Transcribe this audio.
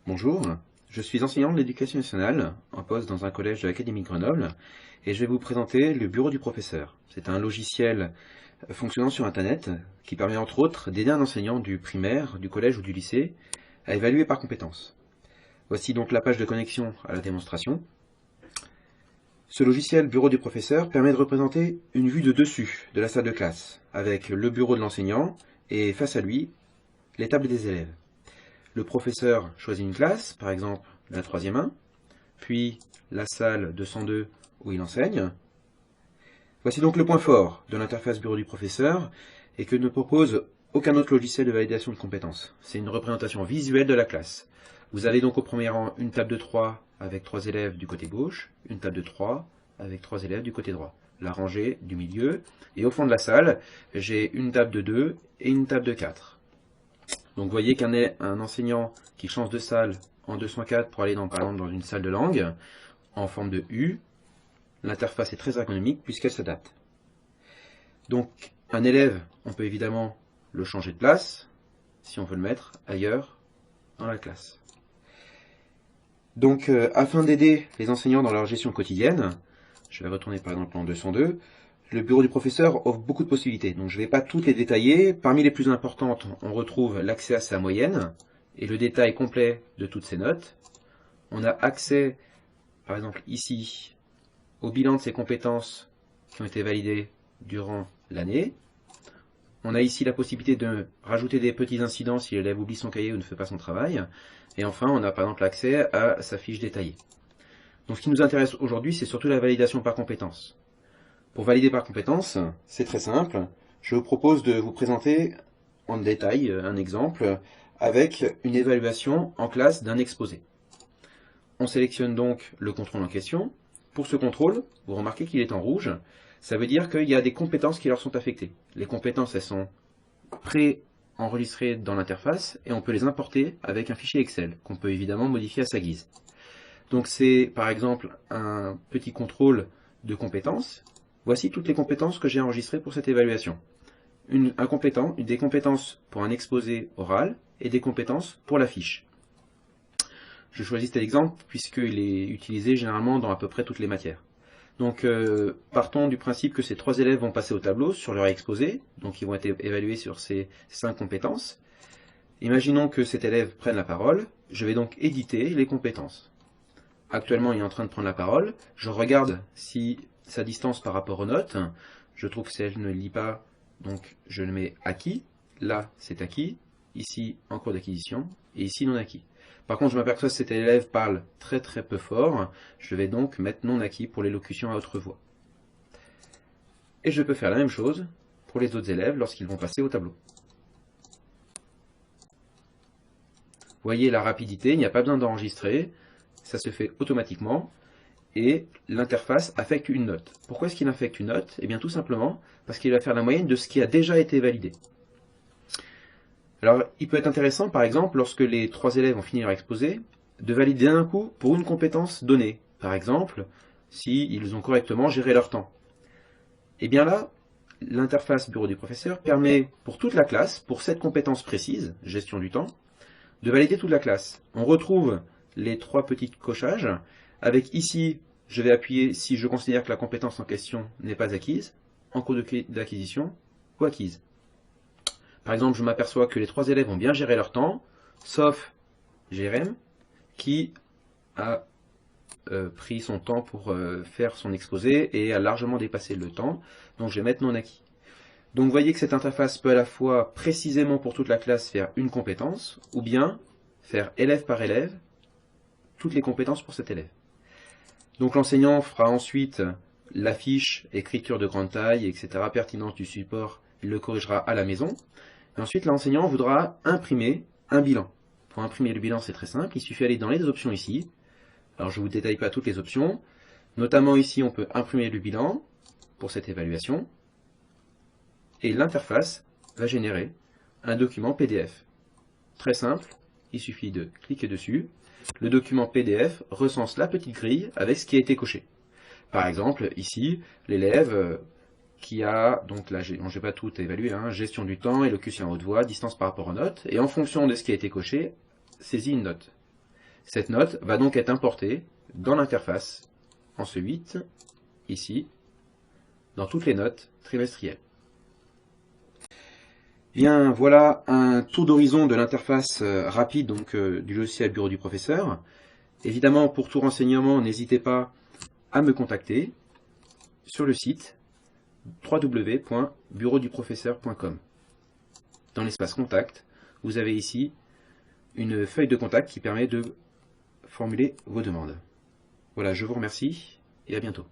Bonjour, je suis enseignant de l'éducation nationale, en poste dans un collège de l'Académie de Grenoble, et je vais vous présenter le bureau du professeur. C'est un logiciel fonctionnant sur Internet qui permet entre autres d'aider un enseignant du primaire, du collège ou du lycée à évaluer par compétences. Voici donc la page de connexion à la démonstration. Ce logiciel bureau du professeur permet de représenter une vue de dessus de la salle de classe, avec le bureau de l'enseignant et face à lui, les tables des élèves. Le professeur choisit une classe, par exemple la 3e 1, puis la salle 202 où il enseigne. Voici donc le point fort de l'interface bureau du professeur et que ne propose aucun autre logiciel de validation de compétences. C'est une représentation visuelle de la classe. Vous avez donc au premier rang une table de 3 avec 3 élèves du côté gauche, une table de 3 avec 3 élèves du côté droit, la rangée du milieu, et au fond de la salle, j'ai une table de 2 et une table de 4. Donc vous voyez qu'un enseignant qui change de salle en 204 pour aller par exemple dans une salle de langue, en forme de U, l'interface est très ergonomique puisqu'elle s'adapte. Donc un élève, on peut évidemment le changer de place, si on veut le mettre ailleurs dans la classe. Donc afin d'aider les enseignants dans leur gestion quotidienne, je vais retourner par exemple en 202, le bureau du professeur offre beaucoup de possibilités, donc je ne vais pas toutes les détailler. Parmi les plus importantes, on retrouve l'accès à sa moyenne et le détail complet de toutes ses notes. On a accès, par exemple ici, au bilan de ses compétences qui ont été validées durant l'année. On a ici la possibilité de rajouter des petits incidents si l'élève oublie son cahier ou ne fait pas son travail. Et enfin, on a par exemple l'accès à sa fiche détaillée. Donc ce qui nous intéresse aujourd'hui, c'est surtout la validation par compétences. Pour valider par compétences, c'est très simple. Je vous propose de vous présenter en détail un exemple avec une évaluation en classe d'un exposé. On sélectionne donc le contrôle en question. Pour ce contrôle, vous remarquez qu'il est en rouge. Ça veut dire qu'il y a des compétences qui leur sont affectées. Les compétences, elles sont pré-enregistrées dans l'interface et on peut les importer avec un fichier Excel qu'on peut évidemment modifier à sa guise. Donc c'est par exemple un petit contrôle de compétences. Voici toutes les compétences que j'ai enregistrées pour cette évaluation. Des compétences pour un exposé oral et des compétences pour la fiche. Je choisis cet exemple puisqu'il est utilisé généralement dans à peu près toutes les matières. Donc partons du principe que ces 3 élèves vont passer au tableau sur leur exposé, donc ils vont être évalués sur ces 5 compétences. Imaginons que cet élève prenne la parole, je vais donc éditer les compétences. Actuellement il est en train de prendre la parole, je regarde si sa distance par rapport aux notes, je trouve que si elle ne lit pas, donc je le mets acquis, là c'est acquis, ici en cours d'acquisition, et ici non acquis. Par contre je m'aperçois que cet élève parle très peu fort, je vais donc mettre non acquis pour l'élocution à haute voix. Et je peux faire la même chose pour les autres élèves lorsqu'ils vont passer au tableau. Voyez la rapidité, il n'y a pas besoin d'enregistrer, ça se fait automatiquement. Et l'interface affecte une note. Pourquoi est-ce qu'il affecte une note? Eh bien tout simplement parce qu'il va faire la moyenne de ce qui a déjà été validé. Alors il peut être intéressant par exemple lorsque les 3 élèves ont fini leur exposé de valider d'un coup pour une compétence donnée. Par exemple, s'ils ont correctement géré leur temps. Et bien là, l'interface bureau du professeur permet pour toute la classe, pour cette compétence précise, gestion du temps, de valider toute la classe. On retrouve les 3 petits cochages avec ici, je vais appuyer si je considère que la compétence en question n'est pas acquise, en cours d'acquisition ou acquise. Par exemple, je m'aperçois que les 3 élèves ont bien géré leur temps, sauf Jérém, qui a pris son temps pour faire son exposé et a largement dépassé le temps, donc je vais mettre non acquis. Donc vous voyez que cette interface peut à la fois précisément pour toute la classe faire une compétence, ou bien faire élève par élève, toutes les compétences pour cet élève. Donc l'enseignant fera ensuite la fiche, écriture de grande taille, etc., pertinence du support, il le corrigera à la maison. Et ensuite l'enseignant voudra imprimer un bilan. Pour imprimer le bilan c'est très simple, il suffit d'aller dans les options ici. Alors je ne vous détaille pas toutes les options, notamment ici on peut imprimer le bilan pour cette évaluation. Et l'interface va générer un document PDF. Très simple, il suffit de cliquer dessus. Le document PDF recense la petite grille avec ce qui a été coché. Par exemple, ici, l'élève qui a, donc là, j'ai pas tout évalué, hein, gestion du temps, élocution à haute voix, distance par rapport aux notes, et en fonction de ce qui a été coché, saisit une note. Cette note va donc être importée dans l'interface, ensuite, ici, dans toutes les notes trimestrielles. Bien, voilà un tour d'horizon de l'interface rapide du logiciel Bureau du professeur. Évidemment, pour tout renseignement, n'hésitez pas à me contacter sur le site www.bureauduprofesseur.com. Dans l'espace contact, vous avez ici une feuille de contact qui permet de formuler vos demandes. Voilà, je vous remercie et à bientôt.